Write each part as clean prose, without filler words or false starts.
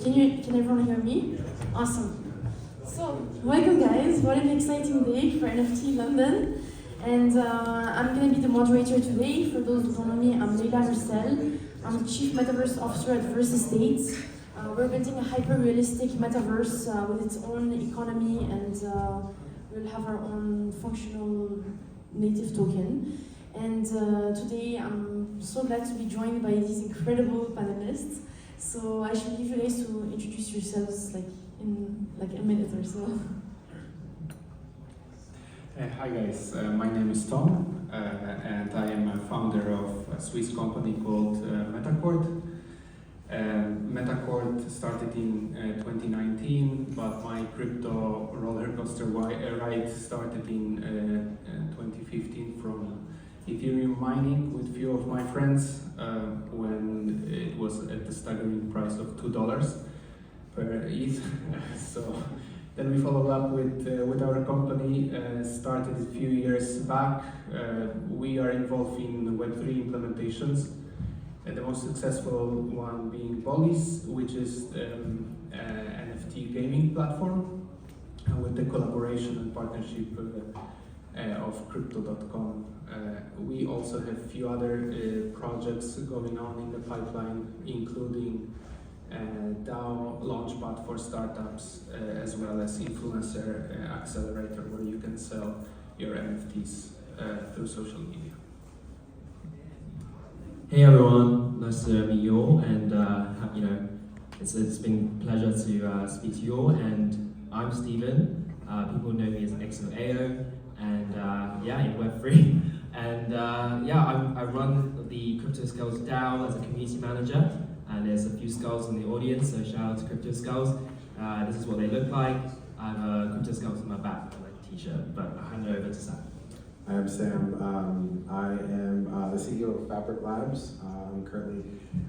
Can everyone hear me? Awesome. So, welcome guys, what an exciting day for NFT.London. And I'm going to be the moderator today. For those who don't know me, I'm Leila Hurstel. I'm Chief Metaverse Officer at Verse Estates. We're building a hyper-realistic metaverse with its own economy, and we'll have our own functional native token. And today I'm so glad to be joined by these incredible panelists. So I should leave you guys to introduce yourselves in a minute or so. Hi guys, my name is Tom, and I am a founder of a Swiss company called Metacord. Metacord started in 2019, but my crypto roller coaster ride started in 2015 from Ethereum mining with a few of my friends when it was at the staggering price of $2 per ETH. So then we followed up with our company, started a few years back. We are involved in Web3 implementations. The most successful one being Bolly's, which is an NFT gaming platform with the collaboration and partnership of Crypto.com. We also have a few other projects going on in the pipeline, including DAO launchpad for startups, as well as influencer accelerator, where you can sell your NFTs through social media. Hey everyone, nice to meet you all, and it's been a pleasure to speak to you all. And I'm Steven. People know me as Xoao, and in Web3. And I run the Crypto Skulls DAO as a community manager. And there's a few skulls in the audience, so shout out to Crypto Skulls. This is what they look like. I have a Crypto Skulls on my back, like a t-shirt, but I'll hand it over to Sam. I am Sam. I am the CEO of Fabric Labs. I'm currently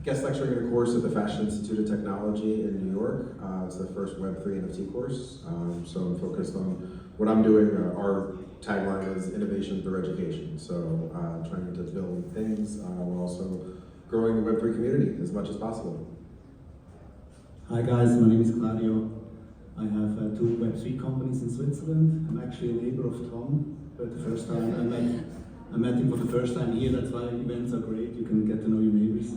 guest lecturing in a course at the Fashion Institute of Technology in New York. It's the first Web3 NFT course. So I'm focused on what I'm doing. Our tagline is innovation through education. So trying to build things while also growing the Web3 community as much as possible. Hi guys, my name is Claudio. I have two Web3 companies in Switzerland. I'm actually a neighbor of Tom. But the first time I met him for the first time here. That's why events are great. You can get to know your neighbors.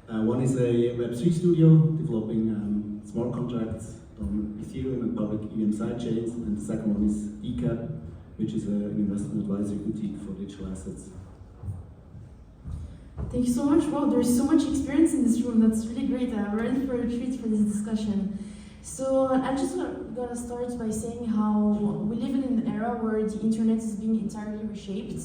One is a Web3 studio developing smart contracts on Ethereum and public EVM sidechains, and the second one is ECAP, which is an investment advisory boutique for digital assets. Thank you so much. Wow, there's so much experience in this room. That's really great. We're in for a treat for this discussion. So I'm just gonna start by saying how we live in an era where the internet is being entirely reshaped,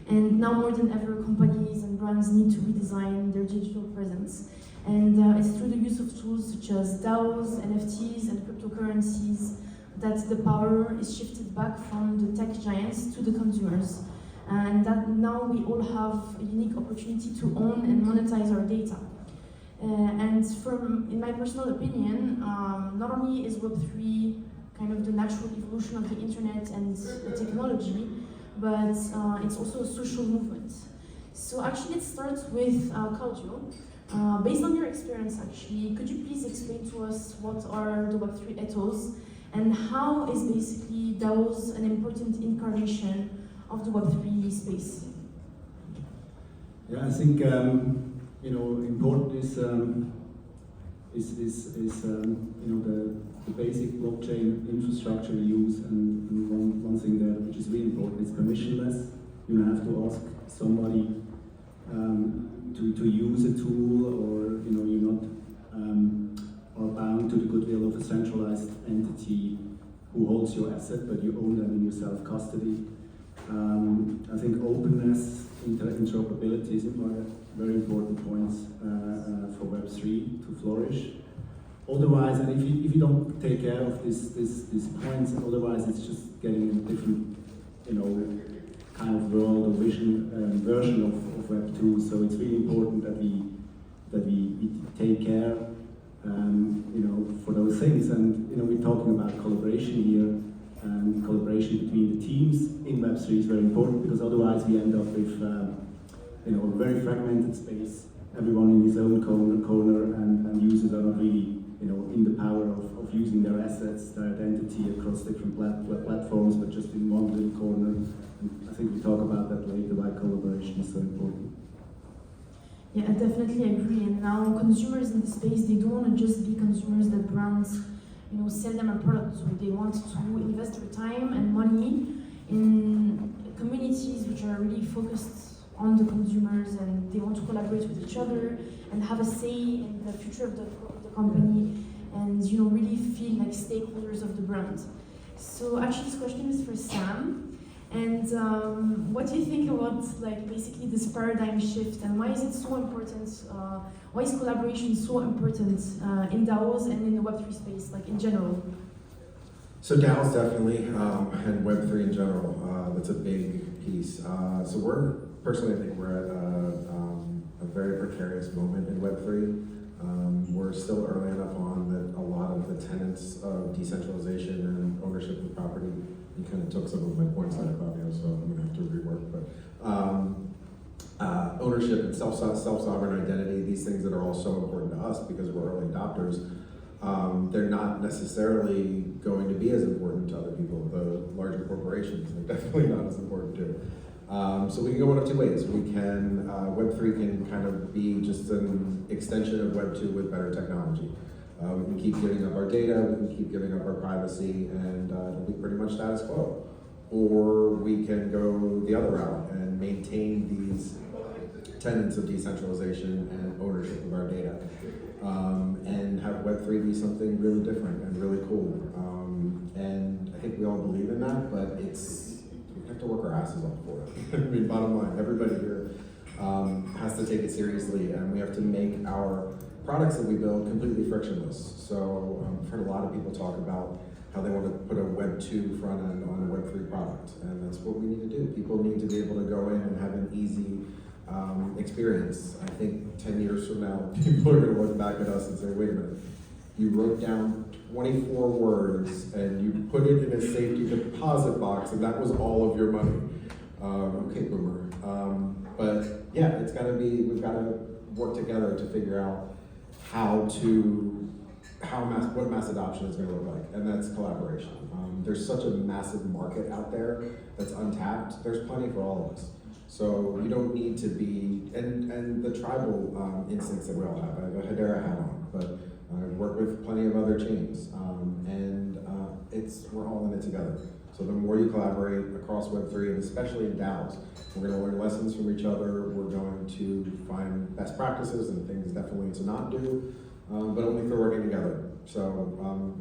and now more than ever, companies and brands need to redesign their digital presence. And it's through the use of tools such as DAOs, NFTs, and cryptocurrencies that the power is shifted back from the tech giants to the consumers. And that now we all have a unique opportunity to own and monetize our data. In my personal opinion, not only is Web3 kind of the natural evolution of the internet and the technology, but it's also a social movement. So actually, let's start with Claudio. Based on your experience, actually, could you please explain to us what are the Web3 ethos, and how is basically DAOs an important incarnation of the Web3 space? Yeah, I think important is the basic blockchain infrastructure we use, and one thing there which is really important is permissionless. You don't have to ask somebody to use a tool, or you're not are bound to the goodwill of a centralized entity who holds your asset, but you own them in your self-custody. I think openness, interoperability is very important points for Web3 to flourish. Otherwise, and if you don't take care of these points, otherwise it's just getting a different, kind of world or version of Web2. So it's really important that we take care, for those things. And we're talking about collaboration here. And collaboration between the teams in Web3 is very important, because otherwise we end up with a very fragmented space, everyone in his own corner, and users are not really in the power of using their assets, their identity across different platforms, but just in one little corner. And I think we talk about that later, why collaboration is so important. Yeah, I definitely agree. And now consumers in the space, they don't want to just be consumers that brands, sell them a product. So they want to invest their time and money in communities which are really focused on the consumers, and they want to collaborate with each other and have a say in the future of the company, and really feel like stakeholders of the brand. So actually, this question is for Sam. And what do you think about basically this paradigm shift, and why is it so important? Why is collaboration so important in DAOs and in the Web3 space, in general? So DAOs definitely, and Web3 in general, that's a big piece. So personally, I think we're at a very precarious moment in Web3. We're still early enough on that a lot of the tenets of decentralization and ownership of property, you kind of took some of my points there, Claudio, so I'm going to have to rework, but ownership and self-sovereign identity, these things that are all so important to us because we're early adopters, they're not necessarily going to be as important to other people. The larger corporations, they're definitely not as important too. So we can go one of two ways. We can, Web3 can kind of be just an extension of Web2 with better technology. We can keep giving up our data, we can keep giving up our privacy, and it'll be pretty much status quo. Or we can go the other route and maintain these tenets of decentralization and ownership of our data. And have Web3 be something really different and really cool. And I think we all believe in that, but we have to work our asses off for it. I mean, bottom line, everybody here has to take it seriously, and we have to make our products that we build completely frictionless. So I've heard a lot of people talk about how they want to put a Web 2 front end on a Web 3 product, and that's what we need to do. People need to be able to go in and have an easy experience. I think 10 years from now, people are going to look back at us and say, wait a minute, you wrote down 24 words and you put it in a safety deposit box and that was all of your money. Okay, boomer. But yeah, it's got to be, we've got to work together to figure out what mass adoption is going to look like, and that's collaboration. There's such a massive market out there that's untapped. There's plenty for all of us. So you don't need to be, and the tribal instincts that we all have. I have a Hedera hat on, but I work with plenty of other chains, and we're all in it together. So the more you collaborate across Web3, and especially in DAOs, we're going to learn lessons from each other. We're going to find best practices and things definitely to not do, but only through working together. So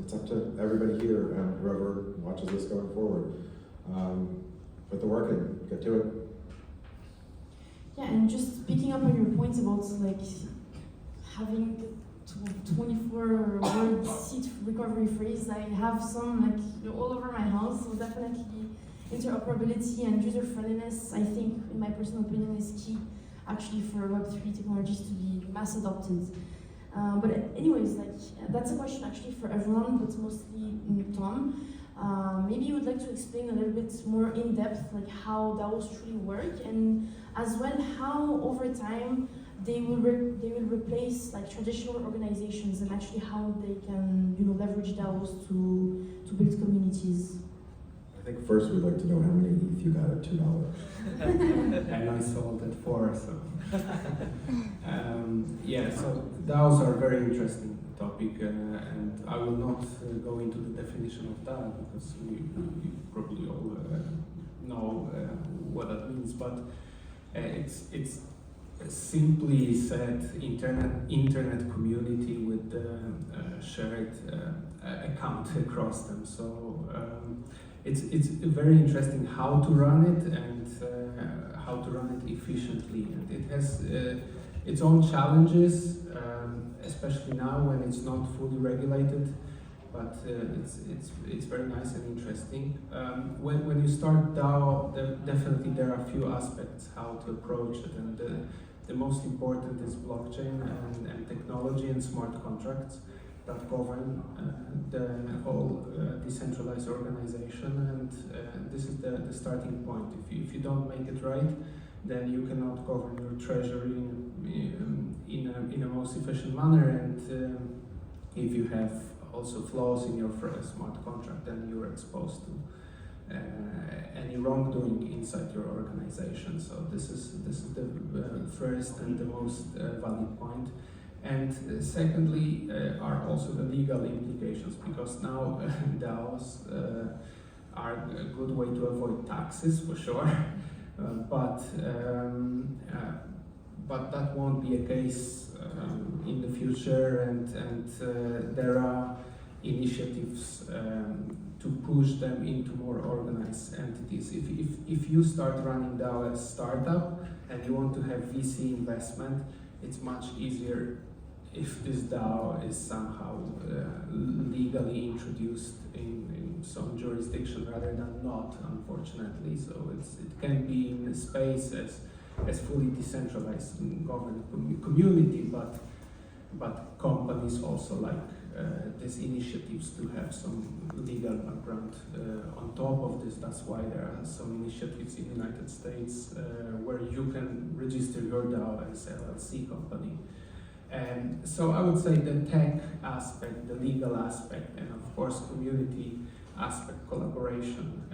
it's up to everybody here and whoever watches this going forward. Put the work in, get to it. Yeah, and just picking up on your points about having 24-word seat recovery phrase, I have some all over my house, so definitely interoperability and user-friendliness, I think, in my personal opinion, is key actually for Web3 technologies to be mass adopted. But anyways, that's a question actually for everyone, but mostly Tom. Maybe you would like to explain a little bit more in depth how DAOs truly work, and as well how over time they will replace traditional organizations, and actually how they can leverage DAOs to build communities. I think first we'd like to know how many ETH you got at $2. And I sold at 4, so. Yeah, so DAOs are a very interesting topic, and I will not go into the definition of DAO because we probably all know what that means, but it's simply said internet community with shared account across them. So it's very interesting how to run it and how to run it efficiently, and it has its own challenges, especially now when it's not fully regulated. But it's very nice and interesting. When you start DAO, definitely there are a few aspects how to approach it, and the most important is blockchain and technology and smart contracts that govern the whole decentralized organization, and this is the starting point. If you don't make it right, then you cannot govern your treasury in a most efficient manner, and if you have also flaws in your smart contract, then you're exposed to any wrongdoing inside your organization. So this is the first and the most valid point. And secondly, are also the legal implications, because now DAOs are a good way to avoid taxes for sure, but that won't be a case in the future, and there are initiatives to push them into more organized entities. If you start running DAO as a startup and you want to have VC investment, it's much easier if this DAO is somehow legally introduced in some jurisdiction rather than not, unfortunately. So it can be in a space as fully decentralized governed community, but companies also like these initiatives to have some legal background on top of this. That's why there are some initiatives in the United States where you can register your DAO as LLC company. And so I would say the tech aspect, the legal aspect, and of course community aspect, collaboration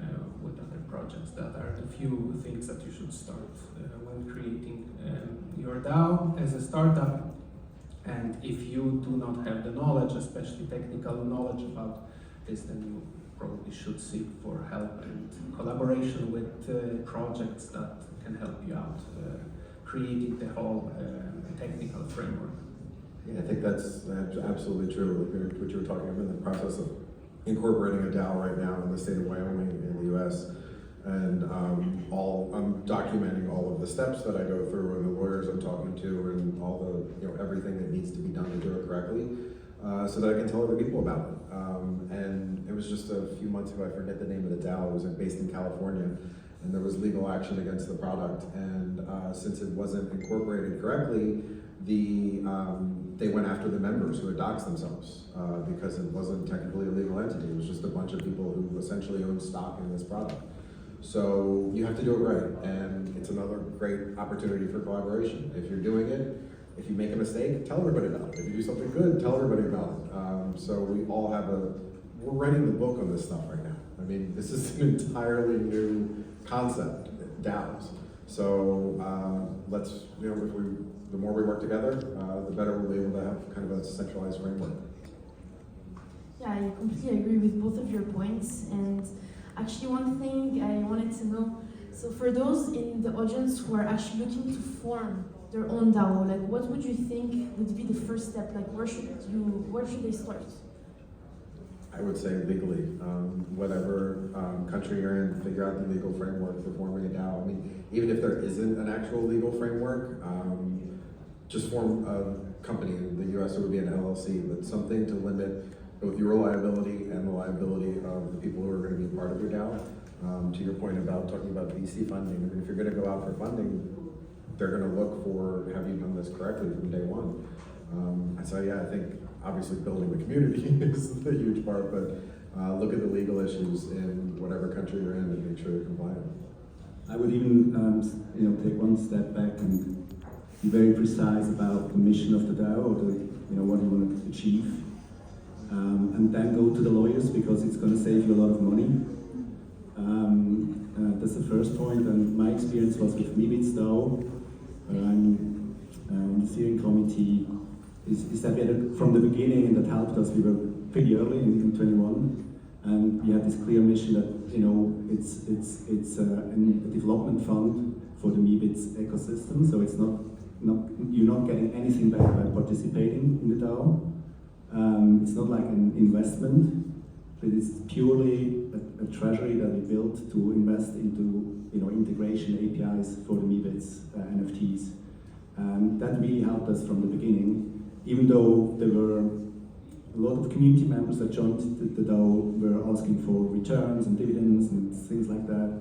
with other projects, that are the few things that you should start when creating your DAO as a startup. And if you do not have the knowledge, especially technical knowledge about this, then you probably should seek for help and collaboration with projects that can help you out creating the whole technical framework. Yeah, I think that's absolutely true. What you were talking about, in the process of incorporating a DAO right now in the state of Wyoming in the U.S. And I'm documenting all of the steps that I go through, and the lawyers I'm talking to, and all the everything that needs to be done to do it correctly, so that I can tell other people about it. And it was just a few months ago, I forget the name of the DAO. It was based in California, and there was legal action against the product. And since it wasn't incorporated correctly, they went after the members who had doxed themselves because it wasn't technically a legal entity. It was just a bunch of people who essentially owned stock in this product. So you have to do it right, and it's another great opportunity for collaboration. If you're doing it, if you make a mistake, tell everybody about it. If you do something good, tell everybody about it. So we all have we're writing the book on this stuff right now. I mean, this is an entirely new concept, DAOs. So let's, the more we work together, the better we'll be able to have kind of a centralized framework. Yeah, I completely agree with both of your points. And actually, one thing I wanted to know, so for those in the audience who are actually looking to form their own DAO, like what would you think would be the first step? Like where should they start? I would say legally, whatever country you're in, figure out the legal framework for forming a DAO. I mean, even if there isn't an actual legal framework, just form a company. In the US, it would be an LLC, but something to limit both your liability and the liability of the people who are going to be part of your DAO. To your point about talking about VC funding, I mean, if you're going to go out for funding, they're going to look for, have you done this correctly from day one? And so yeah, I think obviously building the community is the huge part, but look at the legal issues in whatever country you're in and make sure you're compliant. I would even take one step back and be very precise about the mission of the DAO, or what you want to achieve. And then go to the lawyers, because it's going to save you a lot of money. That's the first point. And my experience was with MiBits DAO, where I'm on the steering committee, is that we had from the beginning, and that helped us. We were pretty early in 21, and we had this clear mission that it's a development fund for the MiBits ecosystem. So it's not you're not getting anything back by participating in the DAO. It's not like an investment, but it's purely a treasury that we built to invest into integration APIs for the MiBits NFTs. That really helped us from the beginning. Even though there were a lot of community members that joined the DAO were asking for returns and dividends and things like that.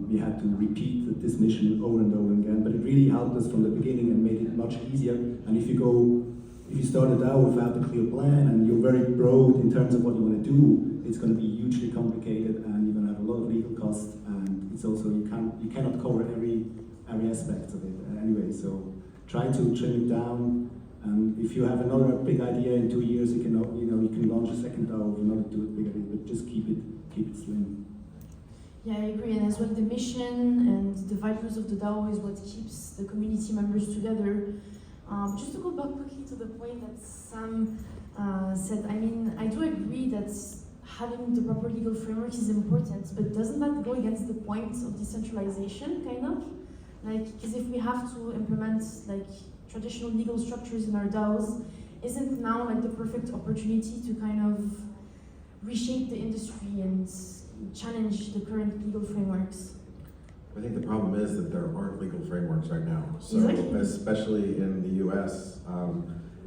We had to repeat this mission over and over again, but it really helped us from the beginning and made it much easier. And if you start a DAO without a clear plan and you're very broad in terms of what you want to do, it's going to be hugely complicated, and you're going to have a lot of legal costs, and it's also you cannot cover every aspect of it anyway. So try to trim it down And if you have another big idea in 2 years, you can you can launch a second DAO with another big idea, but just keep it slim. Yeah, I agree, and as well the mission and the values of the DAO is what keeps the community members together. Just to go back quickly to the point that Sam said, I mean, I do agree that having the proper legal framework is important, but doesn't that go against the point of decentralization, kind of? Like, because if we have to implement like traditional legal structures in our DAOs, isn't now like the perfect opportunity to kind of reshape the industry and challenge the current legal frameworks? I think the problem is that there aren't legal frameworks right now. So Exactly. especially in the US,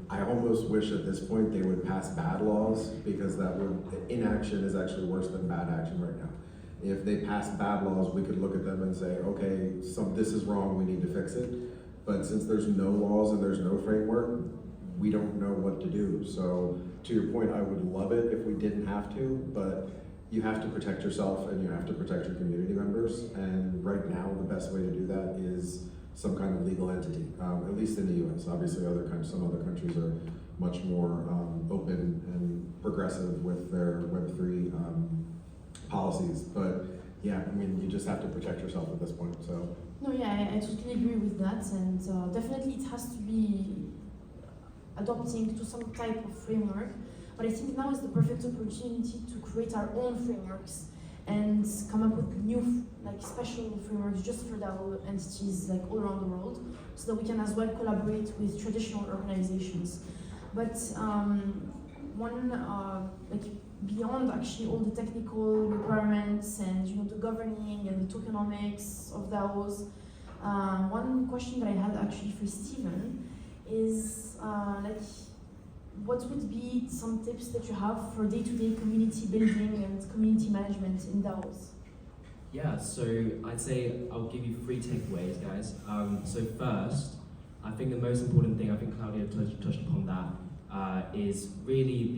I almost wish at this point they would pass bad laws, because inaction is actually worse than bad action right now. If they pass bad laws, we could look at them and say, okay, this is wrong, we need to fix it. But since there's no laws and there's no framework, we don't know what to do. So to your point, I would love it if we didn't have to, but you have to protect yourself and you have to protect your community members. And right now, the best way to do that is some kind of legal entity, at least in the US. Obviously, some other countries are much more open and progressive with their Web3 policies. But yeah, I mean, you just have to protect yourself at this point. So. No, yeah, I totally agree with that, and definitely it has to be adopting to some type of framework. But I think now is the perfect opportunity to create our own frameworks and come up with new, like special frameworks just for DAO entities like all around the world, so that we can as well collaborate with traditional organizations. But like beyond actually all the technical requirements and the governing and the tokenomics of DAOs, one question that I had actually for Steven is like, what would be some tips that you have for day-to-day community building and community management in DAOs? Yeah, so I'd say I'll give you 3 takeaways, guys. So first, I think the most important thing, I think Claudio touched upon that, is really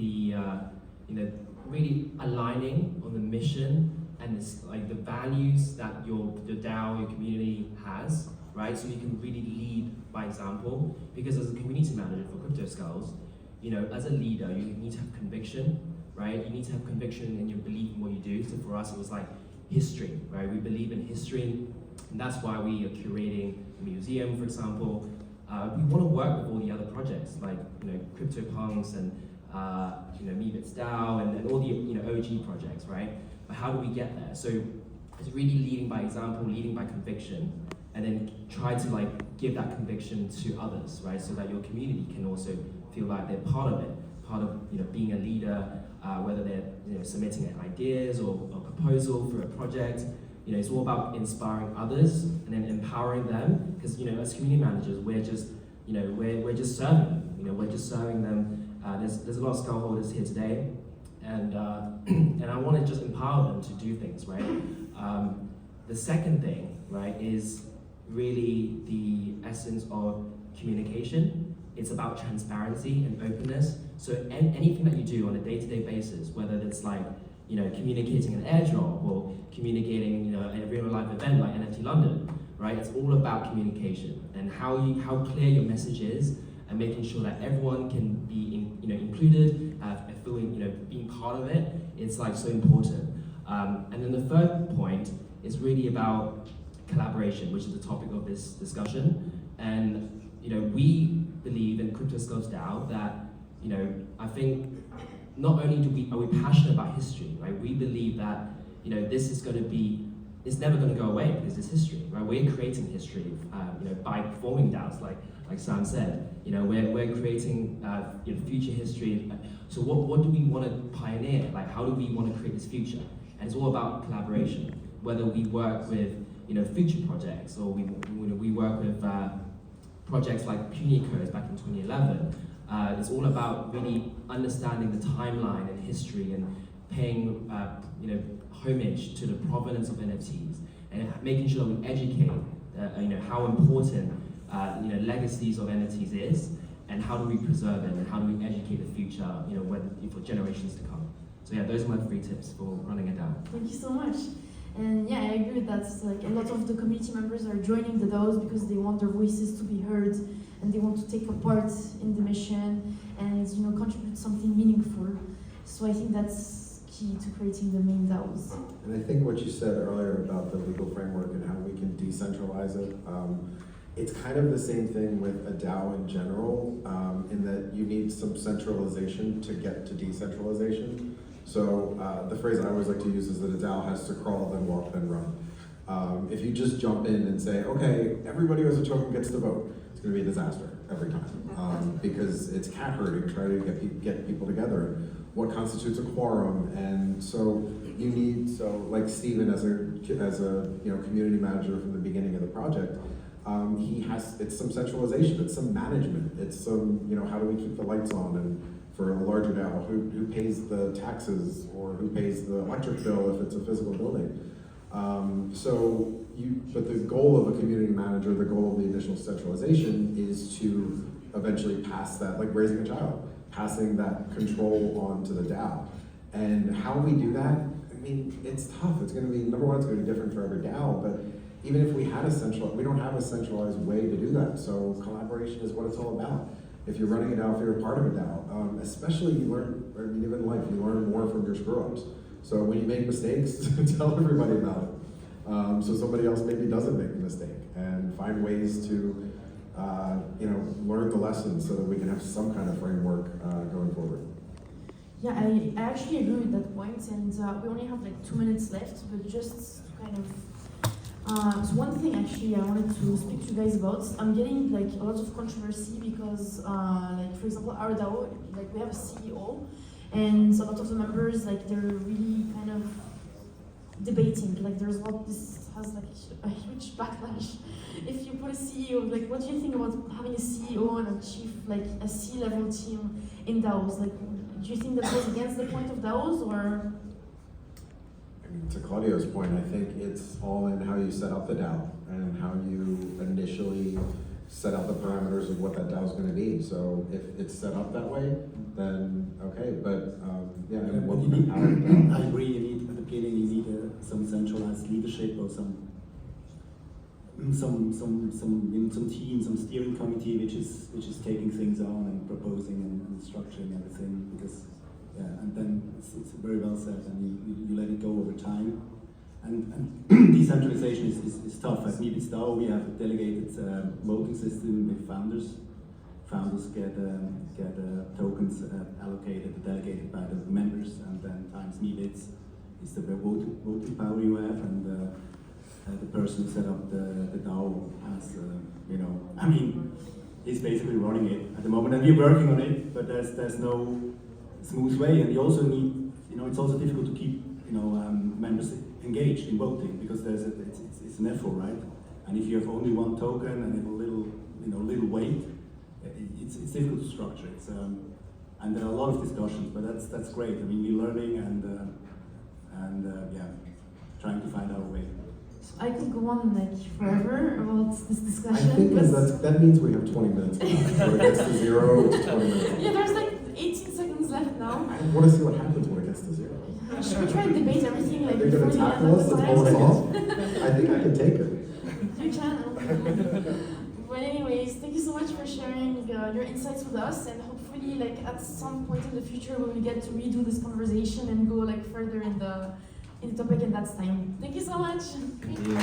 the really aligning on the mission and like the values that your DAO, your community has, right? So you can really lead by example. Because as a community manager for Crypto Skulls, as a leader, you need to have conviction, right? You need to have conviction in your belief in what you do. So for us, it was like history, right? We believe in history, and that's why we are curating a museum, for example. We want to work with all the other projects, like CryptoPunks and Meebits DAO and all the OG projects, right? But how do we get there? So it's really leading by example, leading by conviction, and then try to like give that conviction to others, right? So that your community can also feel like they're part of it, part of being a leader, whether they're submitting ideas or a proposal for a project. It's all about inspiring others and then empowering them, because as community managers, we're just we're just serving them. We're just serving them. There's a lot of skull holders here today, and I want to just empower them to do things, right? The second thing, right, is really the essence of communication. It's about transparency and openness. So anything that you do on a day-to-day basis, whether it's like communicating an airdrop or communicating a real-life event like NFT.London, right? It's all about communication and how clear your message is, and making sure that everyone can be included, feeling being part of it. It's like so important. And then the third point is really about collaboration, which is the topic of this discussion. And we believe in Crypto Skulls DAO that I think not only are we passionate about history, right? We believe that this is going to be, it's never going to go away because it's history, right? We're creating history, by forming DAOs, like Sam said. We're creating future history. So what do we want to pioneer? Like, how do we want to create this future? And it's all about collaboration. Whether we work with future projects, or we work with projects like Codes back in 2011. It's all about really understanding the timeline and history and paying homage to the provenance of NFTs, and making sure that we educate how important legacies of NFTs is, and how do we preserve it, and how do we educate the future for generations to come. So yeah, those are my 3 tips for running a DAO. Thank you so much. And yeah, I agree with that. Like a lot of the community members are joining the DAOs because they want their voices to be heard and they want to take a part in the mission and contribute something meaningful. So I think that's key to creating the main DAOs. And I think what you said earlier about the legal framework and how we can decentralize it, it's kind of the same thing with a DAO in general, in that you need some centralization to get to decentralization. So the phrase I always like to use is that a DAO has to crawl, then walk, then run. If you just jump in and say, okay, everybody who has a token gets to vote, it's going to be a disaster every time, because it's cat herding, trying to get people together. What constitutes a quorum, and so you need, like Steven as a community manager from the beginning of the project, it's some centralization, it's some management, it's some how do we keep the lights on, and for a larger DAO, who pays the taxes or who pays the electric bill if it's a physical building. But the goal of a community manager, the goal of the initial centralization is to eventually pass that, like raising a child, passing that control on to the DAO. And how we do that, I mean, it's tough. It's going to be, number one, it's going to be different for every DAO, but even if we had we don't have a centralized way to do that. So collaboration is what it's all about. If you're running a DAO, if you're a part of a DAO, especially you learn, I mean, even in life, you learn more from your screw-ups. So when you make mistakes, tell everybody about it. So somebody else maybe doesn't make a mistake, and find ways to learn the lessons so that we can have some kind of framework going forward. Yeah, I actually agree with that point, and we only have like 2 minutes left, but just to kind of so one thing actually I wanted to speak to you guys about. I'm getting like a lot of controversy because like for example our DAO, like we have a CEO, and a lot of the members like they're really kind of debating, like there's this has like a huge backlash. If you put a CEO, like what do you think about having a CEO and a chief, like a C-level team in DAOs? Like, do you think that goes against the point of DAOs, or? I mean, to Claudio's point, I think it's all in how you set up the DAO and how you initially set out the parameters of what that DAO is going to be. So if it's set up that way, then okay. But yeah, and what I agree. You need at the beginning. You need some centralized leadership or some team, some steering committee, which is taking things on and proposing and structuring everything. Because and then it's very well said, and you let it go over time. And decentralization is tough. At Meebits DAO, we have a delegated voting system with founders. Founders get tokens allocated, delegated by the members, and then times Meebits is the voting power you have, and the person who set up the DAO has, I mean, he's basically running it at the moment, and we're working on it, but there's no smooth way, and you also need, it's also difficult to keep, members engaged in voting, because it's an effort, right? And if you have only one token and have a little weight, it's difficult to structure it. And there are a lot of discussions, but that's great. I mean, we're learning and trying to find our way. So I could go on like forever about this discussion. I think that means we have 20 minutes. When it gets to 0, it's 20 minutes. Yeah, there's like 18 seconds left now. I want to see what happens when it gets to 0. Should we try and debate everything like They're going to tackle us and pull us off? I think I can take it. You can. But anyways, thank you so much for sharing your insights with us, and hopefully like at some point in the future we will get to redo this conversation and go like further in the topic, and that's time. Thank you so much. Thank you.